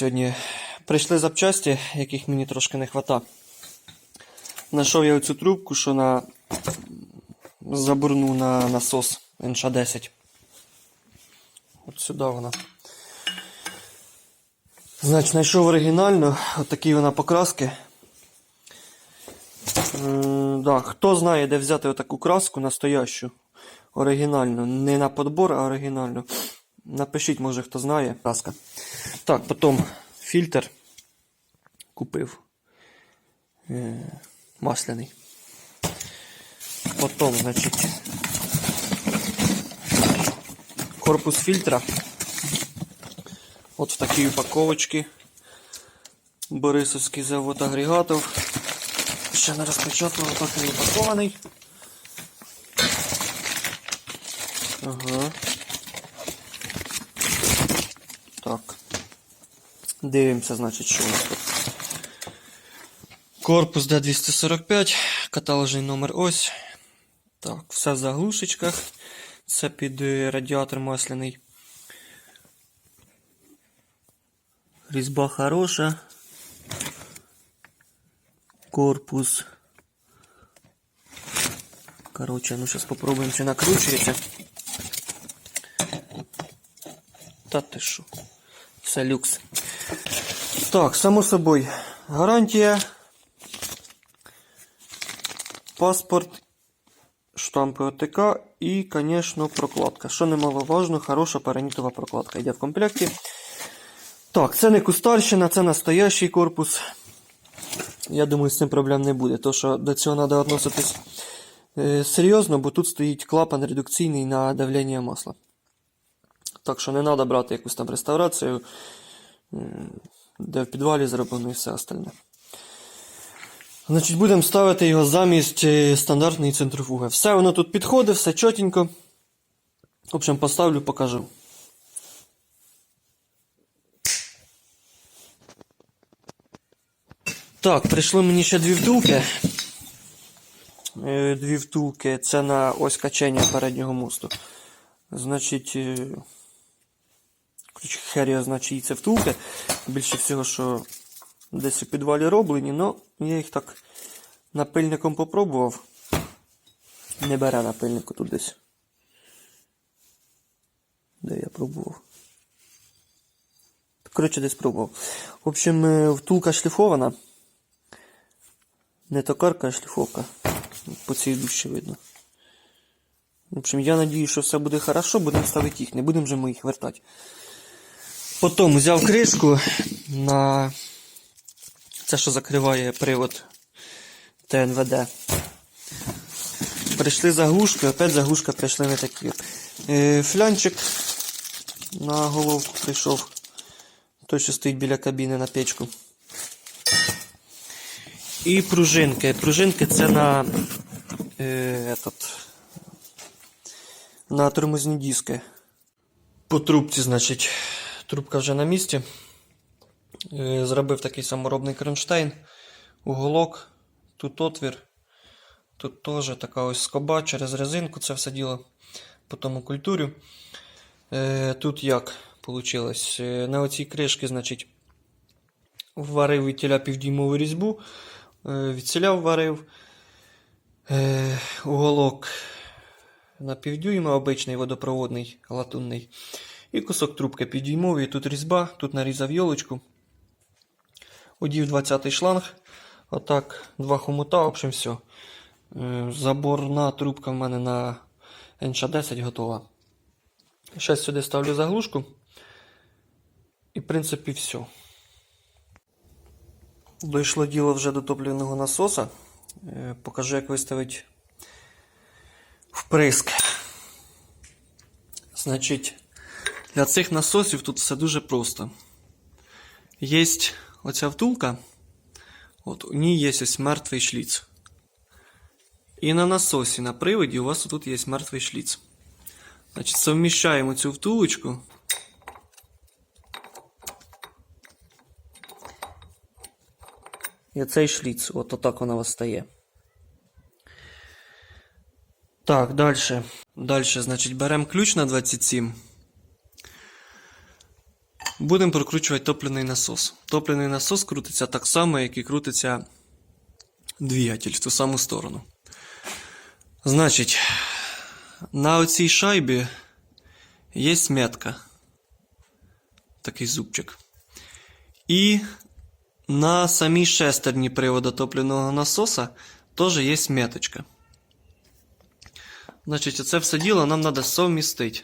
сьогодні. Прийшли запчасті, яких мені трошки не вистачає. Знайшов я оцю трубку, що на заборну на насос НШ-10. От сюди вона. Значить, знайшов оригінальну, от такі вона покраски. Да, хто знає, де взяти отаку краску настоящу, оригінальну, не на подбор, а оригінальну. Напишіть, може хто знає. Краска. Так, потім фільтр купив. Масляний. Потім, значить, корпус фільтра. От в такій упаковочці. Борисовський завод агрегатів. Ще не розпечатував, так і упакований. Ага. Так. Дивимося, значить, що у нас тут. Корпус D245, каталожний номер ось. Так, все в заглушечках. Це під радіатор масляний. Різьба хороша. Корпус. Короче, ну зараз спробуємо, чи накручується. Та ти що? Все люкс. Так, само собою, гарантія, паспорт, штампи ОТК і, звісно, прокладка. Що немаловажно, хороша паранітова прокладка йде в комплекті. Так, це не кустарщина, це настоящий корпус. Я думаю, з цим проблем не буде, тому що до цього треба відноситись серйозно, бо тут стоїть клапан редукційний на давлення масла. Так що не треба брати якусь там реставрацію, де в підвалі зроблено і все остальне. Значить, будемо ставити його замість стандартної центрифуги. Все воно тут підходить, все чотенько. В общем, поставлю, покажу. Так, прийшло мені ще дві втулки. Дві втулки, це на ось качення переднього мосту. Значить, хер його значить, це втулки. Більше всього, що десь у підвалі роблені, але я їх так напильником попробував. Не бере напильнику тут десь. Де я пробував? Коротше, десь пробував. В общем, втулка шліфована. Не токарка, а шліфовка. По цій дужче видно. В общем, я надію, що все буде хорошо, будемо ставити їх, не будемо же ми їх вертати. Потім взяв кришку на це, що закриває привод ТНВД. Прийшли заглушки, опять заглушка прийшли не такі. Флянчик на головку прийшов. Той, що стоїть біля кабіни на печку. І пружинки. Пружинки це на тормозні диски. По трубці, значить, трубка вже на місці. Зробив такий саморобний кронштейн. Уголок. Тут отвір. Тут теж така ось скоба через резинку це все діло. Потім окультурю. Тут як вийшло? На оцій кришці, значить, варив від тіля півдюймову різьбу. Відціляв, варив. Уголок на півдюйма, обичний водопроводний, латунний. І кусок трубки півдюймовий. Тут різьба, тут нарізав йолочку. Одів 20-й шланг. Отак, два хомута, в общем, все. Заборна трубка в мене на НШ-10 готова. Зараз сюди ставлю заглушку. І, в принципі, все. Дійшло діло вже до топливного насоса. Покажу, як виставити вприск. Значить, для цих насосів тут все дуже просто. Є оця втулка. От, у ній є ось мертвий шліц. І на насосі, на приводі у вас тут є мертвий шліц. Значить, совміщаємо цю втулочку. І оцей шліц, от отак вона у вас стає. Так, далі, значить, беремо ключ на 27. Будемо прокручувати топливний насос. Топливний насос крутиться так само, як і крутиться двигатель в ту саму сторону. Значить, на оцій шайбі є метка. Такий зубчик. І на самій шестерні приводу топливного насоса теж є меточка. Значить, це все діло нам треба совмістити.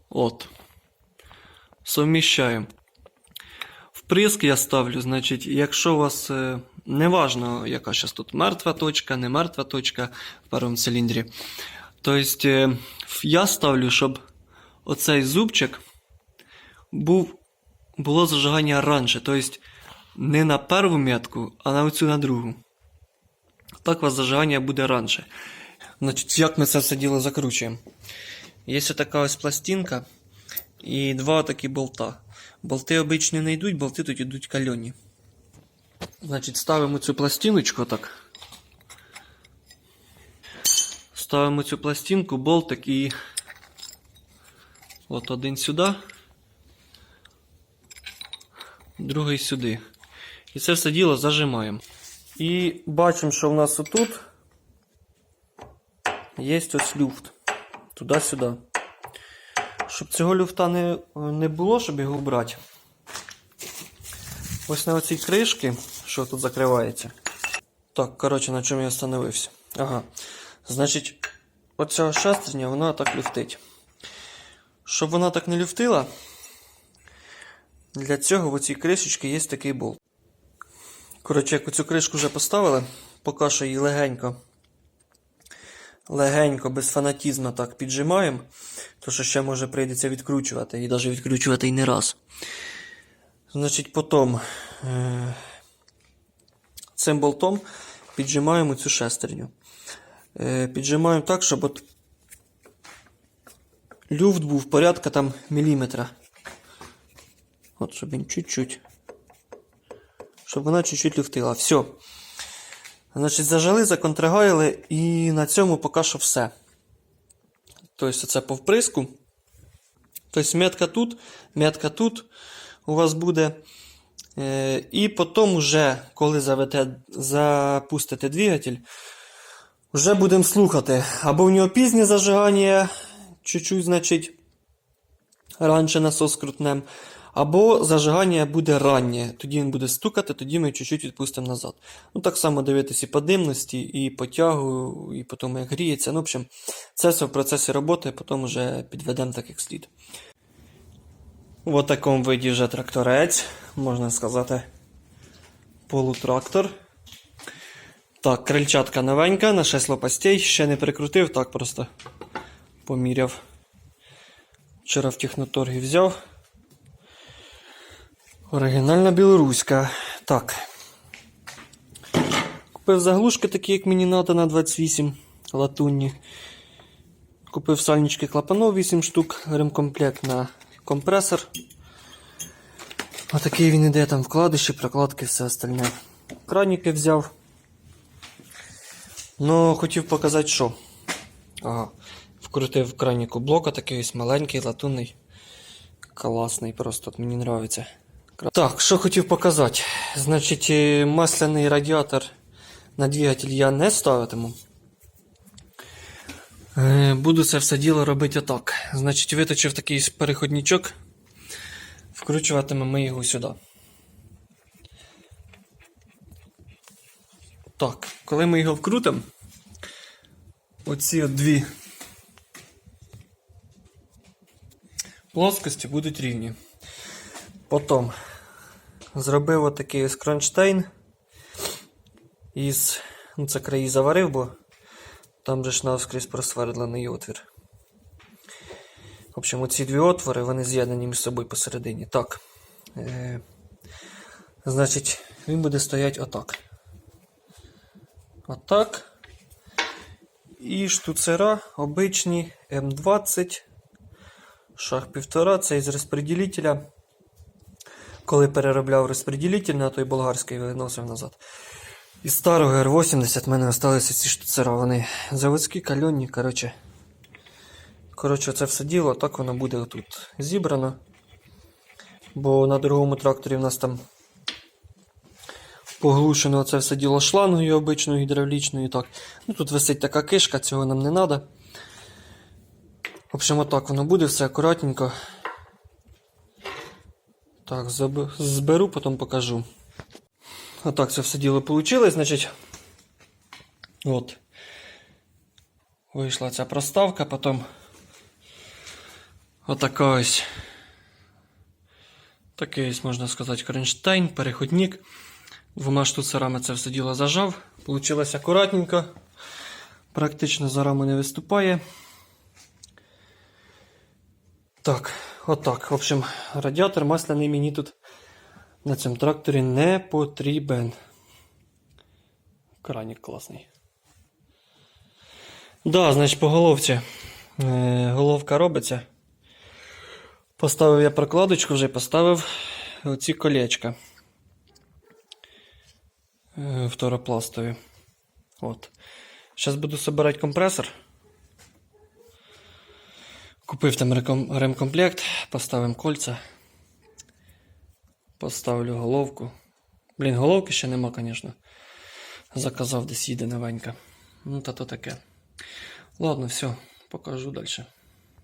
От. Совміщаємо. Вприск я ставлю, значить, якщо у вас не важно, яка зараз тут мертва точка, не мертва точка в першому циліндрі. Тобто, я ставлю, щоб оцей зубчик було зажигання раніше. Тобто, не на першу метку, а на оцю на другу. Так у вас зажигання буде раніше. Значить, як ми це все діло закручуємо? Є така ось пластинка і два такі болта. Болти обично не йдуть, болти тут йдуть кальоні. Значить, ставимо цю пластиночку так. Ставимо цю пластинку, болтик і от один сюди, другий сюди. І це все діло зажимаємо. І бачимо, що в нас отут є ось люфт. Туди-сюди. Щоб цього люфта не було, щоб його брати. Ось на оцій кришці, що тут закривається. Так, коротше, на чому я остановився. Ага. Значить, оця шестерня, вона так люфтить. Щоб вона так не люфтила, для цього в оцій кришечці є такий болт. Коротше, як оцю кришку вже поставили, поки що її легенько, без фанатізму так піджимаємо, то що ще може прийдеться відкручувати, і навіть відкручувати і не раз. Значить, потім цим болтом піджимаємо цю шестерню. Піджимаємо так, щоб от люфт був порядка там міліметра. От, щоб він чуть-чуть. Щоб вона чуть-чуть люфтила. Все. Значить, зажали, законтрагаяли і на цьому поки що все. Тобто, це по вприску. Тобто, метка тут у вас буде. І потім вже, коли запустите двигатель, вже будемо слухати. Або в нього пізнє зажигання, чуть-чуть, значить, раніше насос крутнем. Або зажигання буде раннє, тоді він буде стукати, тоді ми чуть-чуть відпустимо назад. Ну, так само дивитися і по димності, і по тягу, і по тому, як гріється. Ну, в общем, це все в процесі роботи, потім вже підведемо так, як слід. В такому виді вже тракторець, можна сказати, полутрактор. Так, крильчатка новенька, на 6 лопастей, ще не прикрутив, так просто поміряв. Вчора в техноторгі взяв. Оригінальна білоруська. Так. Купив заглушки такі, як мені треба, на 28 латунні. Купив сальнички клапанов 8 штук, ремкомплект на компресор. Отакий він іде, там вкладиші, прокладки, все остальне. Краніки взяв. Ну, хотів показати, що. Ага. Вкрутив в краніку блока, такий ось маленький, латунний. Класний, просто мені подобається. Так, що хотів показати. Значить, масляний радіатор на двигатель я не ставитиму. Буду це все діло робити отак. Значить, виточив такий переходничок. Вкручуватимемо ми його сюди. Так, коли ми його вкрутимо, оці от дві плоскості будуть рівні. Потім зробив отакий ось кронштейн із, ну це краї заварив, бо там же ж навскрізь просвердлений отвір. В общем, оці дві отвори, вони з'єднані між собою посередині. Так. Значить, він буде стояти отак. Отак. І штуцера обичні М20. Шаг 1,5, це із розподілителя. Коли переробляв розподілитель на той болгарський, виносив назад. Із старого R80 в мене залишилися ці штуцера. Вони заводські, кальонні, коротше. Коротше, це все діло, так воно буде тут зібрано. Бо на другому тракторі в нас там поглушено це все діло шлангою обичною гідравлічною. Так. Ну, тут висить така кишка, цього нам не треба. В общем, отак воно буде, все акуратненько. Так, зберу, потім покажу. Отак це все діло вийшло, значить. От. Вийшла ця проставка, потім отака ось. Такий ось, можна сказати, кронштейн, переходник. Двома штуцерами це все діло зажав. Получилось акуратненько. Практично за раму не виступає. Так, отак. В общем, радіатор масляний мені тут на цьому тракторі не потрібен. Кранік класний. Да, значить, по головці. Головка робиться. Поставив я прокладочку, вже поставив оці колечка. Фторопластові. От. Зараз буду збирати компресор. Купив там ремкомплект, поставимо кольця. Поставлю головку. Блін, головки ще нема, звісно. Заказав, десь їде новенька. Ну, та то таке. Ладно, все, покажу далі.